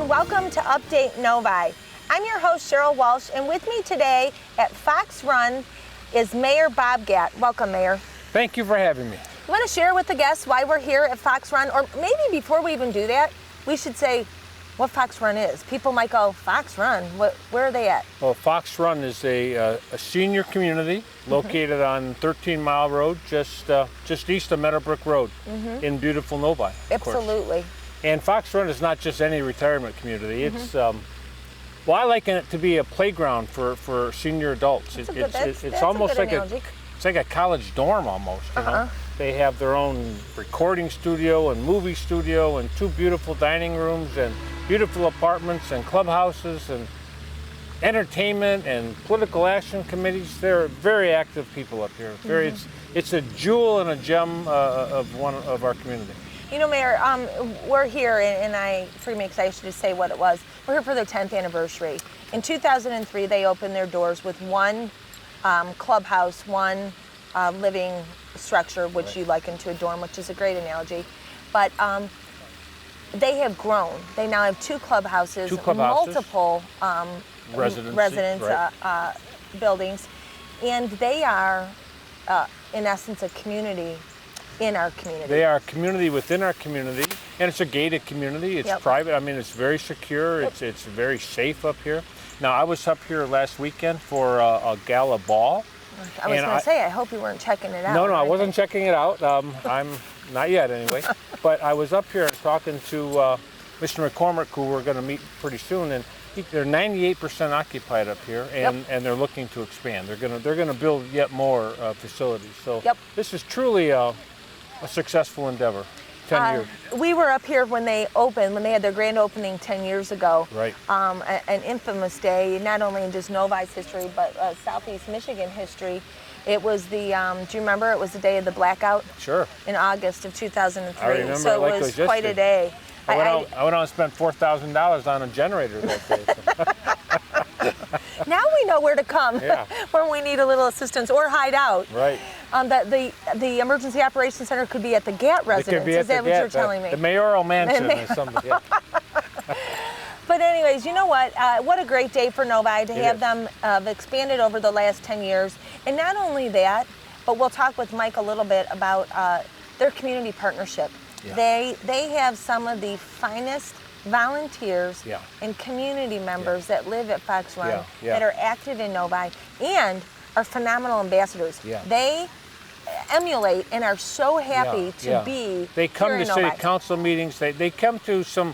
and welcome to Update Novi. I'm your host, Sheryl Walsh, and with me today at Fox Run is Mayor Bob Gatt. Welcome, Mayor. Thank you for having me. You want to share with the guests why we're here at Fox Run? Or maybe before we even do that, we should say what Fox Run is. People might go, Fox Run, where are they at? Well, Fox Run is a senior community located on 13 Mile Road, just east of Meadowbrook Road in beautiful Novi. Absolutely. And Fox Run is not just any retirement community. It's, well, I liken it to be a playground for senior adults. It's almost like analogy. It's like a college dorm almost, you know? They have their own recording studio and movie studio and 2 beautiful dining rooms and beautiful apartments and clubhouses and entertainment and political action committees. They're very active people up here. It's a jewel and a gem of our community. You know, Mayor, we're here, and I'm pretty excited to say what it was. We're here for their 10th anniversary. In 2003, they opened their doors with one clubhouse, one living structure, which you liken to a dorm, which is a great analogy. But they have grown. They now have 2 clubhouses, multiple residence buildings, and they are, in essence, a community in our community. They are a community within our community, and it's a gated community. It's private. I mean, it's very secure. It's very safe up here. Now, I was up here last weekend for a gala ball. I was going to say, I hope you weren't checking it out. No, I wasn't checking it out. I'm not yet, anyway. But I was up here talking to Mr. McCormack, who we're going to meet pretty soon, and they're 98% occupied up here, and they're looking to expand. They're going to build yet more facilities. So this is truly a successful endeavor. 10 years. We were up here when they opened, when they had their grand opening 10 years ago. Right. An infamous day, not only in just Novi's history, but Southeast Michigan history. It was the, do you remember? It was the day of the blackout. Sure. In August of 2003. I remember so it it was quite a day. I went out and spent $4,000 on a generator that day. Now we know where to come when we need a little assistance or hide out. Right. The Emergency Operations Center could be at the Gatt residence. Is that what you're telling me? The mayoral mansion or something. Yeah. But anyways, you know what? What a great day for Novi to have them expanded over the last 10 years. And not only that, but we'll talk with Mike a little bit about their community partnership. Yeah. They have some of the finest volunteers and community members that live at Fox Run that are active in Novi and are phenomenal ambassadors. Yeah. They emulate and are so happy to be They come here to in city Novi. council meetings. They come to some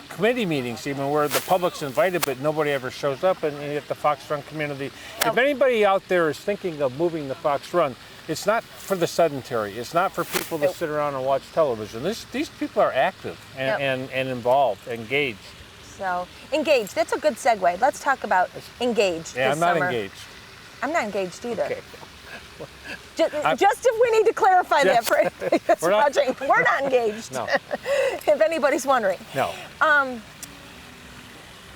committee meetings even where the public's invited but nobody ever shows up, and at the Fox Run community. If anybody out there is thinking of moving to Fox Run, it's not for the sedentary. It's not for people to sit around and watch television. These people are active and involved, engaged. So, engaged. That's a good segue. Let's talk about engaged Yeah, this I'm not summer. engaged. I'm not engaged either. Okay. Just if we need to clarify that for anybody that's watching, we're not engaged. No. If anybody's wondering. No.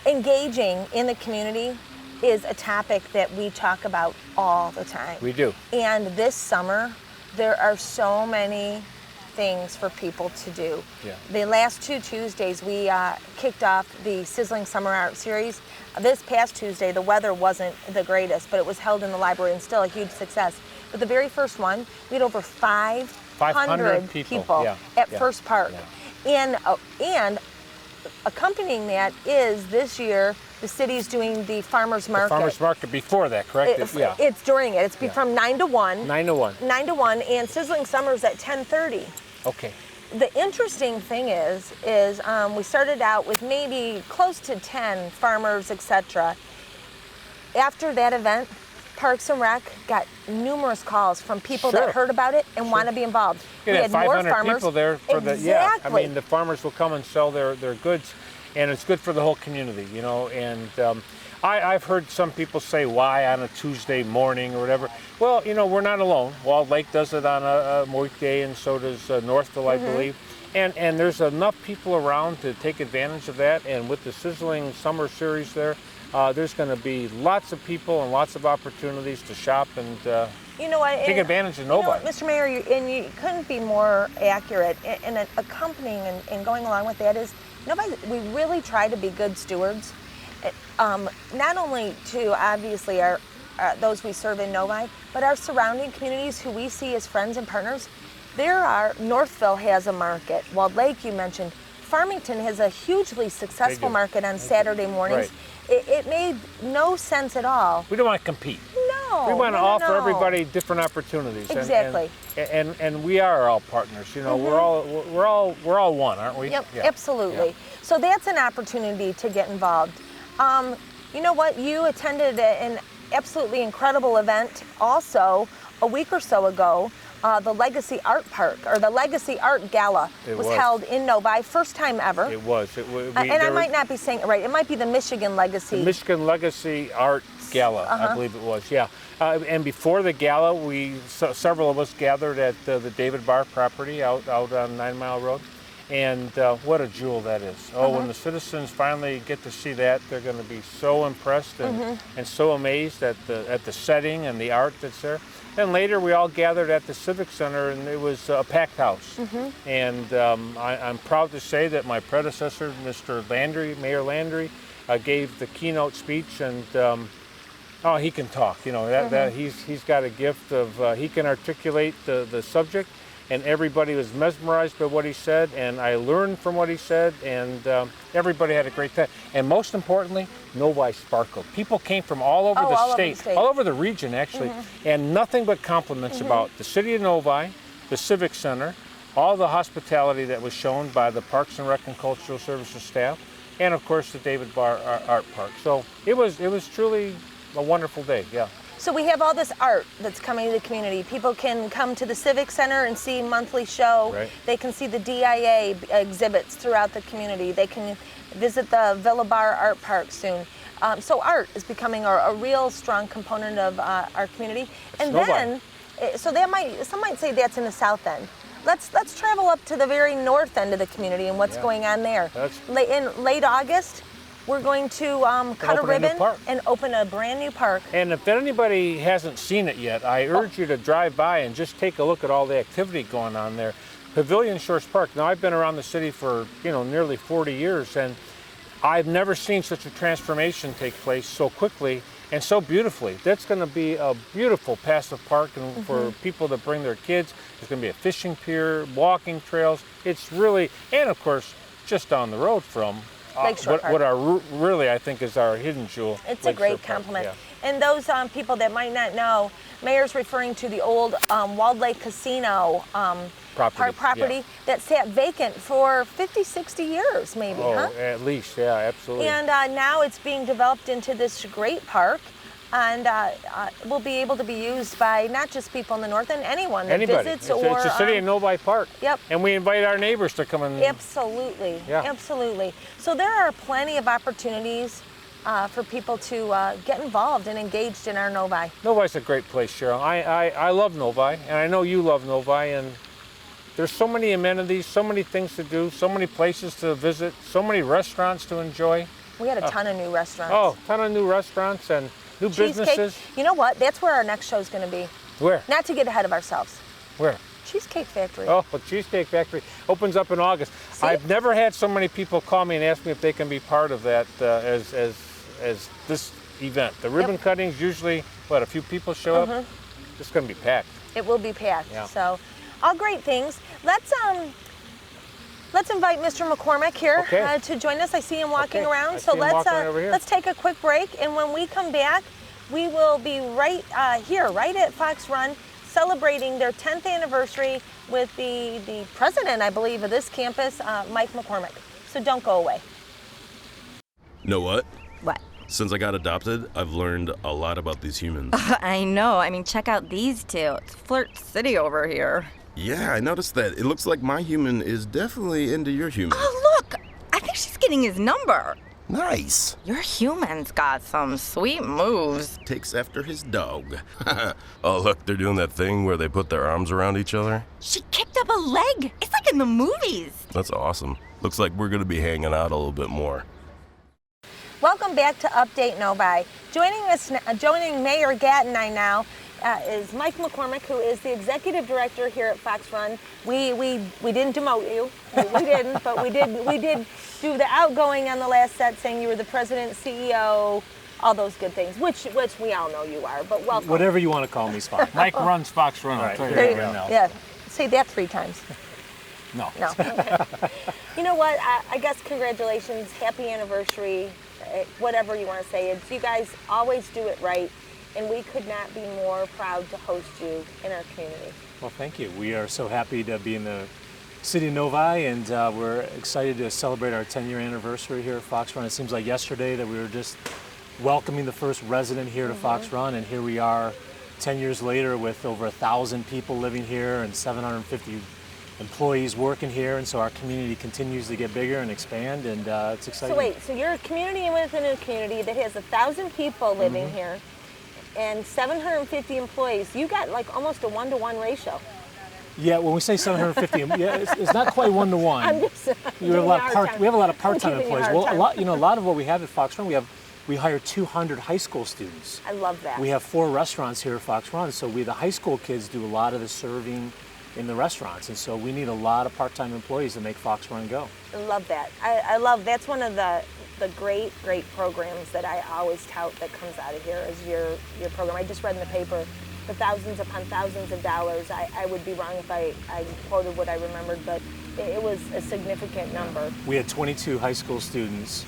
Engaging in the community is a topic that we talk about all the time. We do. And this summer, there are so many things for people to do. Yeah. The last 2 Tuesdays, we kicked off the Sizzling Summer Art Series. This past Tuesday, the weather wasn't the greatest, but it was held in the library and still a huge success. But the very first one, we had over 500 people at First Park. Yeah. And accompanying that is this year, the city's doing the farmer's market. The farmer's market before that, correct? It's during it. It's from 9 to 1. 9 to 1. 9 to 1, and Sizzling Summer's at 10:30. Okay. The interesting thing is we started out with maybe close to 10 farmers, etc. After that event, Parks and Rec got numerous calls from people that heard about it and want to be involved. We had 500 people there for Exactly. I mean, the farmers will come and sell their goods, and it's good for the whole community, you know. And I've heard some people say, why on a Tuesday morning or whatever. Well, you know, we're not alone. Walled Lake does it on a weekday, and so does Northville, I believe. And there's enough people around to take advantage of that. And with the Sizzling Summer Series there's going to be lots of people and lots of opportunities to shop and take advantage of Novi. You know, Mr. Mayor, you couldn't be more accurate. And accompanying and going along with that is Novi, we really try to be good stewards, not only to obviously our those we serve in Novi, but our surrounding communities who we see as friends and partners. Northville has a market. Walled Lake, you mentioned. Farmington has a hugely successful market on Saturday mornings. Right. It made no sense at all. We don't want to compete. No. We want to offer everybody different opportunities. Exactly. And we are all partners. You know, we're all one, aren't we? Yep, yeah. absolutely. Yeah. So that's an opportunity to get involved. You know what? You attended an absolutely incredible event also a week or so ago. The Legacy Art Park, or the Legacy Art Gala, was held in Novi, first time ever. It was. I might not be saying it right. It might be the Michigan Legacy. The Michigan Legacy Art Gala, I believe it was, yeah. And before the gala, several of us gathered at the David Barr property out on 9 Mile Road. And what a jewel that is. Oh, when the citizens finally get to see that, they're going to be so impressed and so amazed at the setting and the art that's there. Then later we all gathered at the Civic Center, and it was a packed house. And I'm proud to say that my predecessor, Mr. Landry, Mayor Landry, gave the keynote speech, and he can talk. You know, that he's got a gift of he can articulate the subject. And everybody was mesmerized by what he said, and I learned from what he said, and everybody had a great time. And most importantly, Novi sparkled. People came from all over the state, all over the region actually, and nothing but compliments about the city of Novi, the Civic Center, all the hospitality that was shown by the Parks and Rec and Cultural Services staff, and of course the David Barr Art Park. So it was truly a wonderful day, yeah. So we have all this art that's coming to the community. People can come to the Civic Center and see monthly show. Right. They can see the DIA exhibits throughout the community. They can visit the Villa Bar Art Park soon. So art is becoming a real strong component of our community. And then, so some might say that's in the south end. Let's travel up to the very north end of the community and what's going on there. In late August, we're going to cut a ribbon and open a brand new park. And if anybody hasn't seen it yet, I urge you to drive by and just take a look at all the activity going on there. Pavilion Shores Park. Now, I've been around the city for nearly 40 years, and I've never seen such a transformation take place so quickly and so beautifully. That's going to be a beautiful passive park, and for people to bring their kids. There's going to be a fishing pier, walking trails. It's really, and of course, just down the road from what I think is our hidden jewel. It's a great compliment. Yeah. And those people that might not know, Mayor's referring to the old Walled Lake Casino property that sat vacant for 50, 60 years maybe, at least, yeah, absolutely. And now it's being developed into this great park, and will be able to be used by not just people in the north end, anyone that visits. It's a city of Novi Park. Yep. And we invite our neighbors to come and... Absolutely. Yeah. Absolutely. So there are plenty of opportunities for people to get involved and engaged in our Novi. Novi's a great place, Sheryl. I love Novi, and I know you love Novi, and there's so many amenities, so many things to do, so many places to visit, so many restaurants to enjoy. We had a ton of new restaurants. Oh, a ton of new restaurants and new businesses. You know what? That's where our next show is going to be. Where? Not to get ahead of ourselves. Where? Cheesecake Factory. Oh, well, Cheesecake Factory opens up in August. See? I've never had so many people call me and ask me if they can be part of that as this event. The ribbon cuttings, usually, a few people show up? It's going to be packed. It will be packed. Yeah. So, all great things. Let's invite Mr. McCormack here to join us. I see him walking around. So let's take a quick break, and when we come back, we will be right here, right at Fox Run, celebrating their 10th anniversary with the president, I believe, of this campus, Mike McCormack. So don't go away. Know what? What? Since I got adopted, I've learned a lot about these humans. I know. I mean, check out these two. It's Flirt City over here. Yeah, I noticed that. It looks like my human is definitely into your human. Oh, look! I think she's getting his number. Nice. Your human's got some sweet moves. Takes after his dog. Oh, look, they're doing that thing where they put their arms around each other. She kicked up a leg. It's like in the movies. That's awesome. Looks like we're going to be hanging out a little bit more. Welcome back to Update Novi. Joining Mayor Gatt and I now is Mike McCormack, who is the executive director here at Fox Run. We didn't demote you, we didn't, but we did do the outgoing on the last set, saying you were the president, CEO, all those good things, which we all know you are, but welcome. Whatever you want to call me, Spock. Mike runs Fox Run. I'll Right. tell you There that you right go. now. Yeah, say that 3 times. No. No. Okay. You know what? I guess congratulations, happy anniversary, whatever you want to say. It's, you guys always do it right, and we could not be more proud to host you in our community. Well, thank you. We are so happy to be in the city of Novi, and we're excited to celebrate our 10-year anniversary here at Fox Run. It seems like yesterday that we were just welcoming the first resident here to Fox Run, and here we are 10 years later with over 1,000 people living here and 750 employees working here, and so our community continues to get bigger and expand, and it's exciting. So wait, so you're a community within a community that has 1,000 people living here and 750 employees. You got like almost a 1-to-1 ratio. Yeah, when we say 750, yeah, it's not quite 1-to-1. I'm just We have a lot of part-time I'm giving you a employees. hard Well, time. a lot of what we have at Fox Run, we hire 200 high school students. I love that. We have 4 restaurants here at Fox Run, so the high school kids do a lot of the serving in the restaurants, and so we need a lot of part-time employees to make Fox Run go. I love that. I love, that's one of the great programs that I always tout that comes out of here is your program. I just read in the paper the thousands upon thousands of dollars. I would be wrong if I quoted what I remembered, but it was a significant number. We had 22 high school students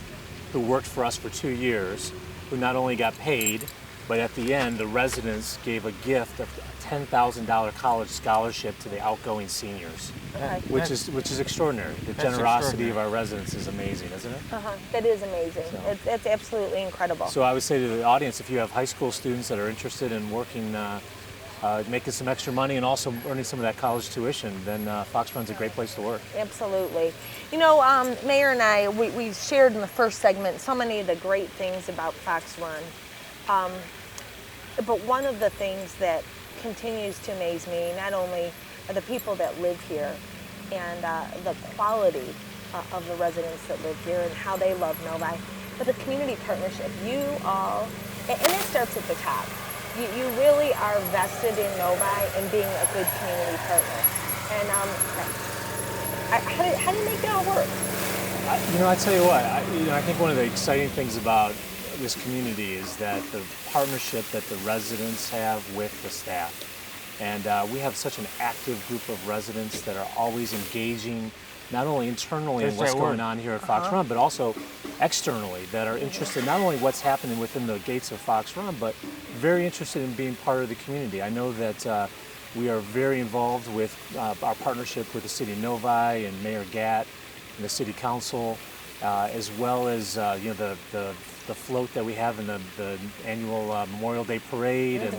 who worked for us for 2 years, who not only got paid, but at the end, the residents gave a gift of a $10,000 college scholarship to the outgoing seniors, Okay. which is extraordinary. The That's generosity extraordinary. of our residents is amazing, isn't it? That is amazing. It's absolutely incredible. So I would say to the audience, if you have high school students that are interested in working, making some extra money and also earning some of that college tuition, then Fox Run's a great place to work. Absolutely. You know, Mayor and I, we shared in the first segment so many of the great things about Fox Run. But one of the things that continues to amaze me, not only are the people that live here and the quality of the residents that live here and how they love Novi, but the community partnership. You all, and it starts at the top. You really are vested in Novi and being a good community partner. And how do you make it all work? I tell you what, I think one of the exciting things about this community is that the partnership that the residents have with the staff. And we have such an active group of residents that are always engaging, not only internally in what's going on here at Fox Run, but also externally, that are interested not only what's happening within the gates of Fox Run, but very interested in being part of the community. I know that we are very involved with our partnership with the City of Novi and Mayor Gatt and the City Council, as well as the float that we have in the annual Memorial Day Parade,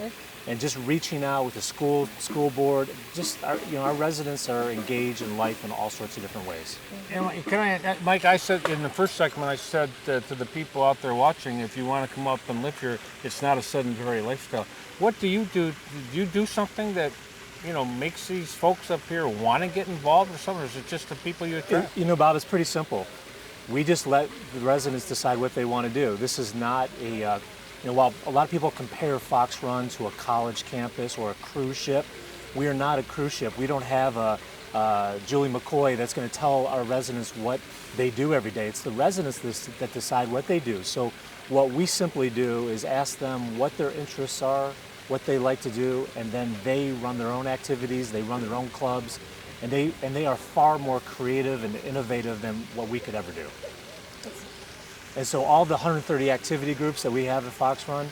and just reaching out with the school board. Just our residents are engaged in life in all sorts of different ways. And can I, Mike? I said in the first segment, I said to the people out there watching, if you want to come up and live here, it's not a sedentary lifestyle. What do you do? Do you do something that makes these folks up here want to get involved or something? Or is it just the people you attract? Bob, it's pretty simple. We just let the residents decide what they want to do. This is not while a lot of people compare Fox Run to a college campus or a cruise ship, we are not a cruise ship. We don't have a Julie McCoy that's going to tell our residents what they do every day. It's the residents that decide what they do. So what we simply do is ask them what their interests are, what they like to do, and then they run their own activities, they run their own clubs, and they are far more creative and innovative than what we could ever do. And so all the 130 activity groups that we have at Fox Run,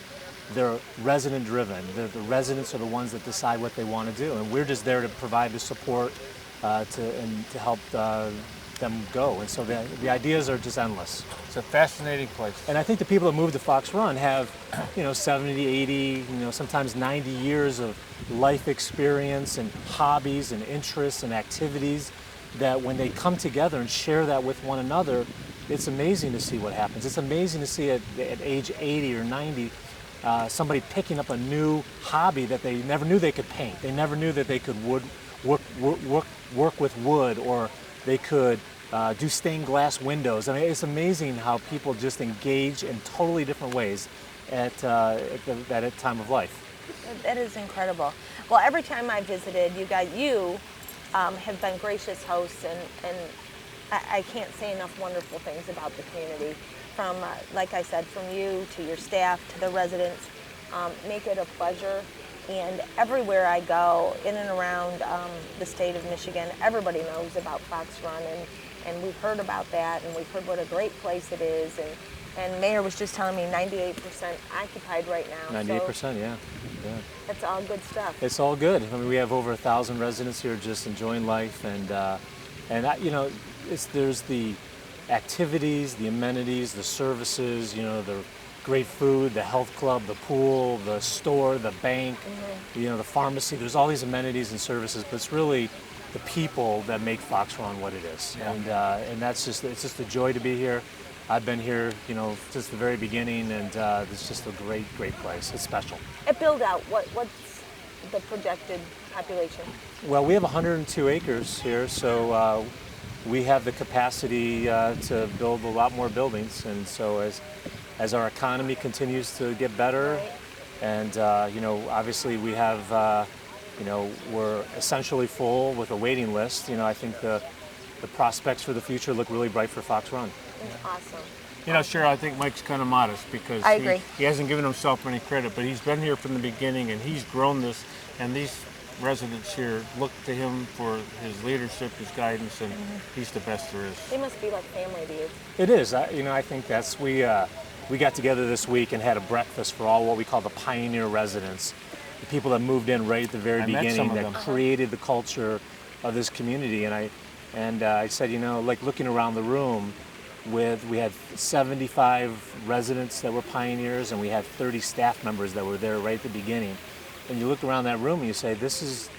they're resident driven. The residents are the ones that decide what they want to do, and we're just there to provide the support to help them go. And so the ideas are just endless. It's a fascinating place. And I think the people that move to Fox Run have 70, 80, sometimes 90 years of life experience and hobbies and interests and activities that when they come together and share that with one another, it's amazing to see what happens. It's amazing to see at age 80 or 90 somebody picking up a new hobby that they never knew they could paint. They never knew that they could work with wood, or they could do stained glass windows. I mean, it's amazing how people just engage in totally different ways at that time of life. That is incredible. Well, every time I visited, you have been gracious hosts, and I can't say enough wonderful things about the community. From, like I said, from you to your staff to the residents. Make it a pleasure. And everywhere I go, in and around the state of Michigan, everybody knows about Fox Run, and we've heard about that, and we've heard what a great place it is. And Mayor was just telling me 98% occupied right now. 98%, so yeah. that's all good stuff. It's all good. I mean, we have over 1,000 residents here just enjoying life, there's the activities, the amenities, the services, the great food, the health club, the pool, the store, the bank, the pharmacy. There's all these amenities and services, but it's really the people that make Fox Run what it is. Yeah. And it's just a joy to be here. I've been here, since the very beginning, and it's just a great, great place. It's special. At build out, what's the projected population? Well, we have 102 acres here, so we have the capacity to build a lot more buildings. And so as our economy continues to get better, right. And obviously we have, we're essentially full with a waiting list. I think the prospects for the future look really bright for Fox Run. It's awesome. Cheryl, I think Mike's kind of modest because I agree. He hasn't given himself any credit, but he's been here from the beginning and he's grown this, and these residents here look to him for his leadership, his guidance, and he's the best there is. They must be like family to you. It is. I think that's, we got together this week and had a breakfast for all what we call the pioneer residents, the people that moved in right at the very beginning, that created the culture of this community. And I said, like looking around the room, we had 75 residents that were pioneers, and we had 30 staff members that were there right at the beginning. And you look around that room and you say, this is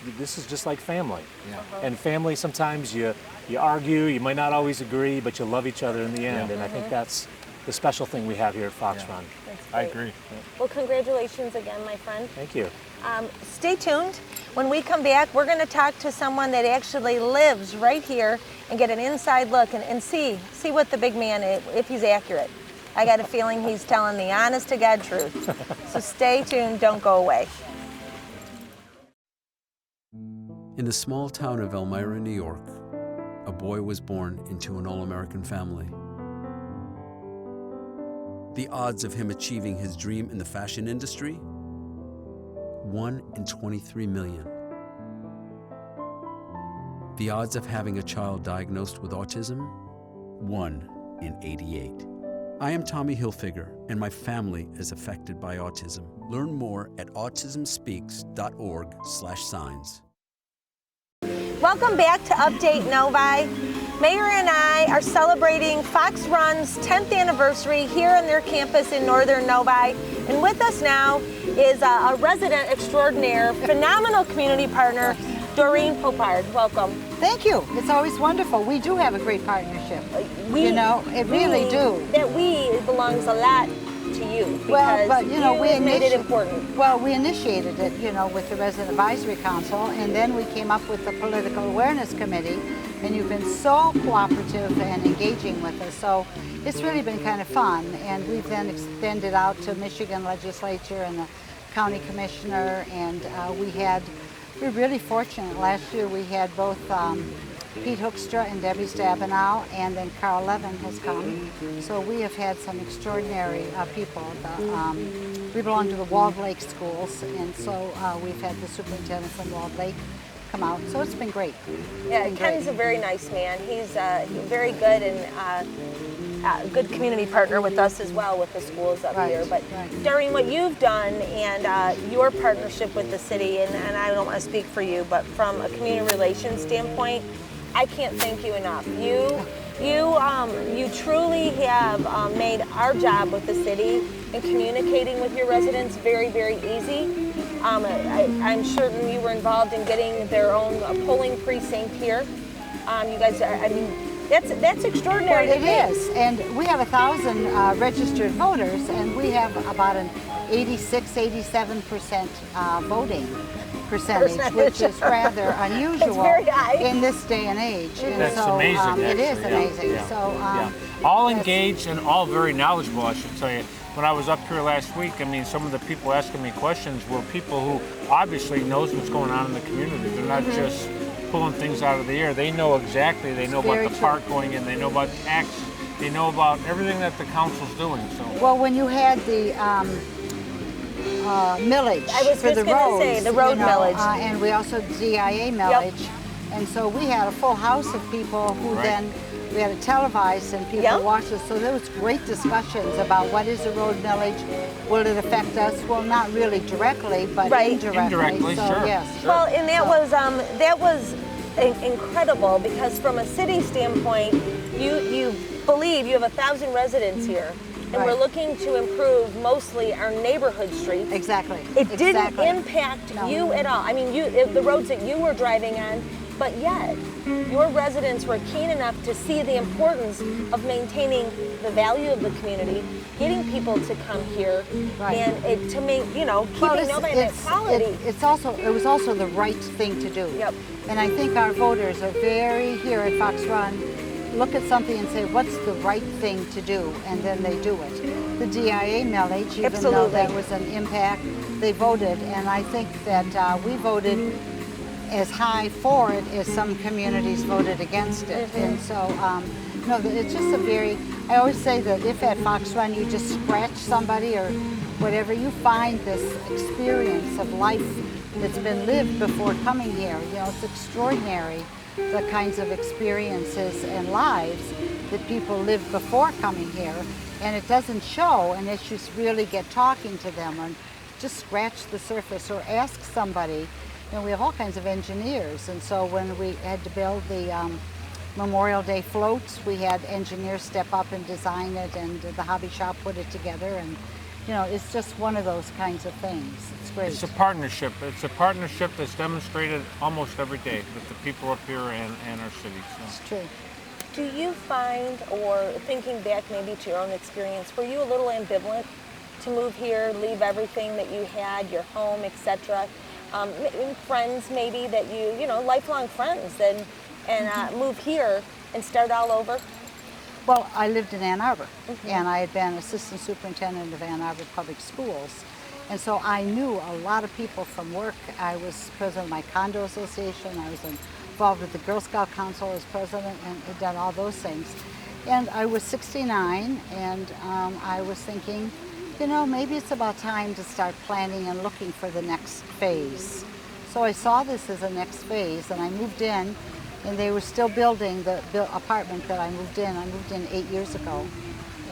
just like family. Yeah. And family, sometimes you argue, you might not always agree, but you love each other in the end. Yeah. And I think that's the special thing we have here at Fox Run. I agree. Yeah. Well, congratulations again, my friend. Thank you. Stay tuned. When we come back, we're going to talk to someone that actually lives right here and get an inside look and see what the big man is, if he's accurate. I got a feeling he's telling the honest to God truth. So stay tuned. Don't go away. In the small town of Elmira, New York, a boy was born into an all-American family. The odds of him achieving his dream in the fashion industry? 1 in 23 million. The odds of having a child diagnosed with autism? 1 in 88. I am Tommy Hilfiger, and my family is affected by autism. Learn more at autismspeaks.org/signs. Welcome back to Update Novi. Mayor and I are celebrating Fox Run's 10th anniversary here in their campus in northern Novi. And with us now is a resident extraordinaire, phenomenal community partner, Doreen Popard. Welcome. Thank you. It's always wonderful. We do have a great partnership. It really do. That we belongs a lot to you because we made it important. Well, we initiated it, with the Resident Advisory Council, and then we came up with the Political Awareness Committee, and you've been so cooperative and engaging with us. So it's really been kind of fun, and we've then extended out to Michigan Legislature and the County Commissioner, and we're really fortunate. Last year we had both Pete Hoekstra and Debbie Stabenow, and then Carl Levin has come. So we have had some extraordinary people. We belong to the Walled Lake schools, and so we've had the superintendent from Walled Lake come out. So it's been great. Ken's a very nice man. He's very good and a good community partner with us as well with the schools up here. But Doreen, what you've done and your partnership with the city, and I don't want to speak for you, but from a community relations standpoint, I can't thank you enough. You truly have made our job with the city and communicating with your residents very, very easy. I'm certain you were involved in getting their own polling precinct here. You guys are, that's extraordinary. Well, it is, and we have 1,000 registered voters, and we have about an 86-87% voting percentage, which is rather unusual in this day and age. And that's so, amazing. It is amazing. Yeah. So, all engaged and all very knowledgeable, I should tell you. When I was up here last week, some of the people asking me questions were people who obviously knows what's going on in the community. They're not just pulling things out of the air. They know exactly. They know about Very the true. park going in. They know about tax. They know about everything that the council's doing. So. Well, when you had the millage I was for just the gonna roads, say, the road millage. and we also DIA millage, and so we had a full house of people who Right. then we had it televised and people Yep. watched us. So there was great discussions about what is the road millage, will it affect us? Well, not really directly, but Right. Indirectly, So sure. yes. Sure. Well, and that was incredible because from a city standpoint, you believe you have 1,000 residents here, and we're Right. looking to improve mostly our neighborhood streets. Exactly. It didn't Exactly. impact No. you at all. I mean, the roads that you were driving on, but yet your residents were keen enough to see the importance of maintaining the value of the community, getting people to come here, Right. and to make keeping Well, Novi in that quality. it was also the right thing to do. Yep. And I think our voters are very here at Fox Run, look at something and say, what's the right thing to do? And then they do it. The DIA millage, even though Absolutely. that was an impact, they voted. And I think that we voted as high for it as some communities voted against it. And so, no, it's just a very, I always say that if at Fox Run you just scratch somebody or whatever, you find this experience of life that's been lived before coming here. You know, it's extraordinary, the kinds of experiences and lives that people lived before coming here. And it doesn't show unless you really get talking to them and just scratch the surface or ask somebody. You know, we have all kinds of engineers, and so when we had to build the Memorial Day floats, we had engineers step up and design it, and the hobby shop put it together, and you know, it's just one of those kinds of things. It's great. It's a partnership. It's a partnership that's demonstrated almost every day with the people up here and our city. So. It's true. Do you find, or thinking back maybe to your own experience, were you a little ambivalent to move here, leave everything that you had, your home, etc.? Friends maybe that you know, lifelong friends, and move here and start all over? Well, I lived in Ann Arbor, and I had been assistant superintendent of Ann Arbor Public Schools. And so I knew a lot of people from work. I was president of my condo association. I was involved with the Girl Scout Council as president and had done all those things. And I was 69, and I was thinking, you know, maybe it's about time to start planning and looking for the next phase. So I saw this as a next phase, and I moved in, and they were still building the apartment that I moved in. I moved in 8 years ago.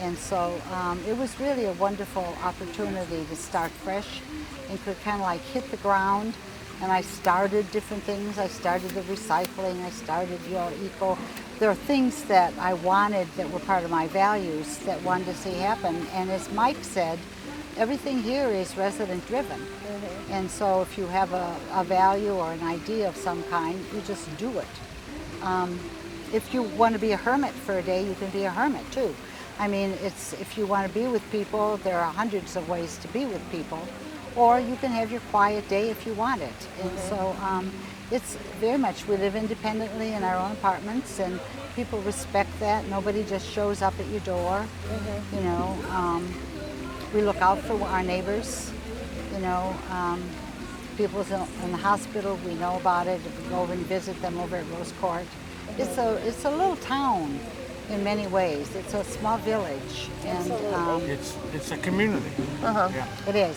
And so it was really a wonderful opportunity to start fresh and could kind of like hit the ground. And I started different things. I started the recycling. I started, you know, eco. There are things that I wanted that were part of my values that wanted to see happen. And as Mike said, everything here is resident driven. And so if you have a value or an idea of some kind, you just do it. If you want to be a hermit for a day, you can be a hermit too. I mean, if you want to be with people, there are hundreds of ways to be with people. Or you can have your quiet day if you want it. And so it's very much, we live independently in our own apartments, and people respect that. Nobody just shows up at your door. You know, we look out for our neighbors. You know, people in the hospital, we know about it. If we go over and visit them over at Rose Court. It's a little town in many ways. It's a small village. And It's a community. Yeah. it is.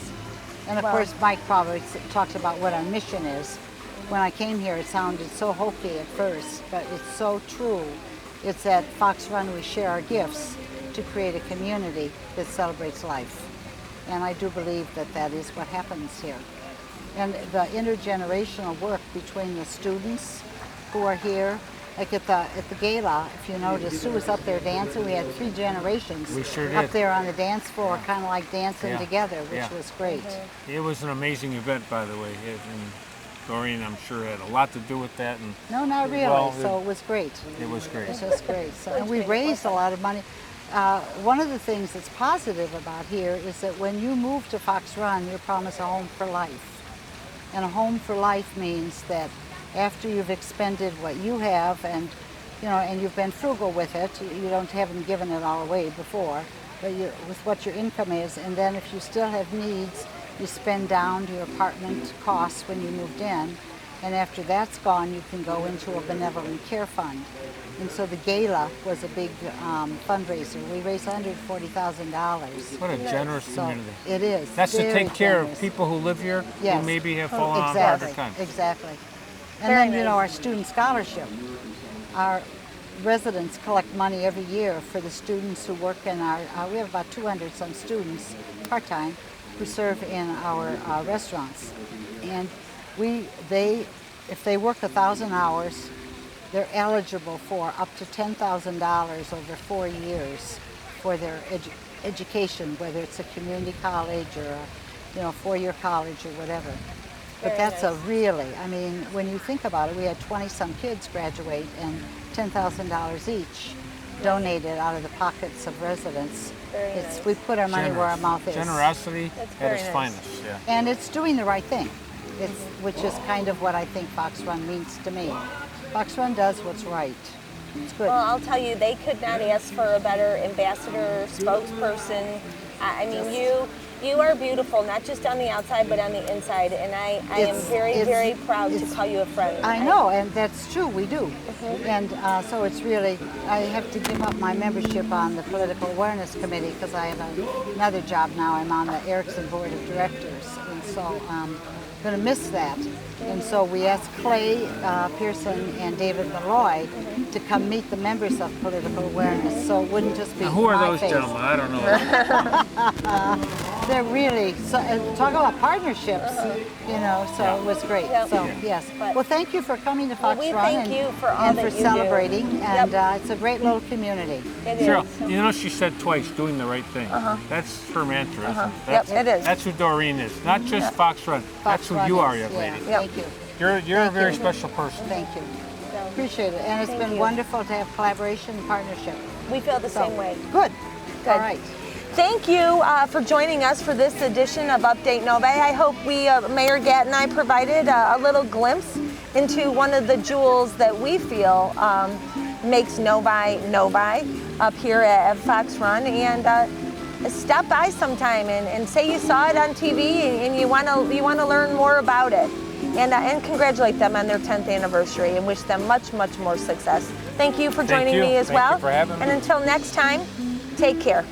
And of course, Mike probably talks about what our mission is. When I came here, it sounded so hokey at first, but it's so true. It's at Fox Run we share our gifts to create a community that celebrates life. And I do believe that that is what happens here. And the intergenerational work between the students who are here, like at the gala, if you notice, Sue was up there dancing. We had 3 generations We sure did. up there on the dance floor, kind of like dancing Yeah. together, which Yeah. was great. It was an amazing event, by the way. And Doreen, I'm sure, had a lot to do with that. And No, not really. Well, So it was great. it was great. It was great. So, and we raised a lot of money. One of the things that's positive about here is that when you move to Fox Run, you're promised a home for life. And a home for life means that after you've expended what you have, and you know, and you've been frugal with it, you haven't given it all away before, but with what your income is, and then if you still have needs, you spend down to your apartment costs when you moved in, And after that's gone, you can go into a benevolent care fund. And so the gala was a big fundraiser. We raised $140,000. What a generous So community. it is. That's to very take care generous. of people who live here Yes. who maybe have fallen on Exactly. harder times. Exactly. And Very then, you know, nice. our student scholarship. Our residents collect money every year for the students who work in our, we have about 200 some students, part-time, who serve in our restaurants. And if they work 1,000 hours, they're eligible for up to $10,000 over 4 years for their education, whether it's a community college or a 4-year college or whatever. But Very that's nice. I mean, when you think about it, we had 20-some kids graduate and $10,000 each donated out of the pockets of residents. Very nice. We put our money where our mouth is. Generosity That's at very its nice. finest. Yeah. And it's doing the right thing, which is kind of what I think Fox Run means to me. Fox Run does what's right. It's good. Well, I'll tell you, they could not ask for a better ambassador, spokesperson. I mean, you are beautiful, not just on the outside, but on the inside. And I am very, very proud to call you a friend. I know, and that's true, we do. And so it's really, I have to give up my membership on the Political Awareness Committee because I have another job now. I'm on the Erickson Board of Directors. And so I'm going to miss that. And so we asked Clay Pearson and David Malloy to come meet the members of Political Awareness, so it wouldn't just be Now, who are my those face. gentlemen? I don't know. They're really, talk about partnerships, so it was great. Yep. So, yes. But- Well, thank you for coming to Fox we Run thank you for all and that for you do. celebrating. Yep. And it's a great little community. It is. Cheryl, you know she said twice, doing the right thing. That's her mantra, isn't it? Yep, That's, it is. That's who Doreen is. Not just Fox Run. That's who Fox you Run are, is, young yeah. lady. Yep. Thank you. You're a Thank very you. special person. Thank you. Appreciate it. And it's Thank been you. wonderful to have collaboration and partnership. We feel the So, same way. Good. Good. All right. Thank you for joining us for this edition of Update Novi. I hope Mayor Gatt and I provided a little glimpse into one of the jewels that we feel makes Novi up here at Fox Run. And stop by sometime and say you saw it on TV and you want to learn more about it. And congratulate them on their 10th anniversary and wish them much, much more success. Thank you for joining me as Thank well. you for having me. And until next time, take care.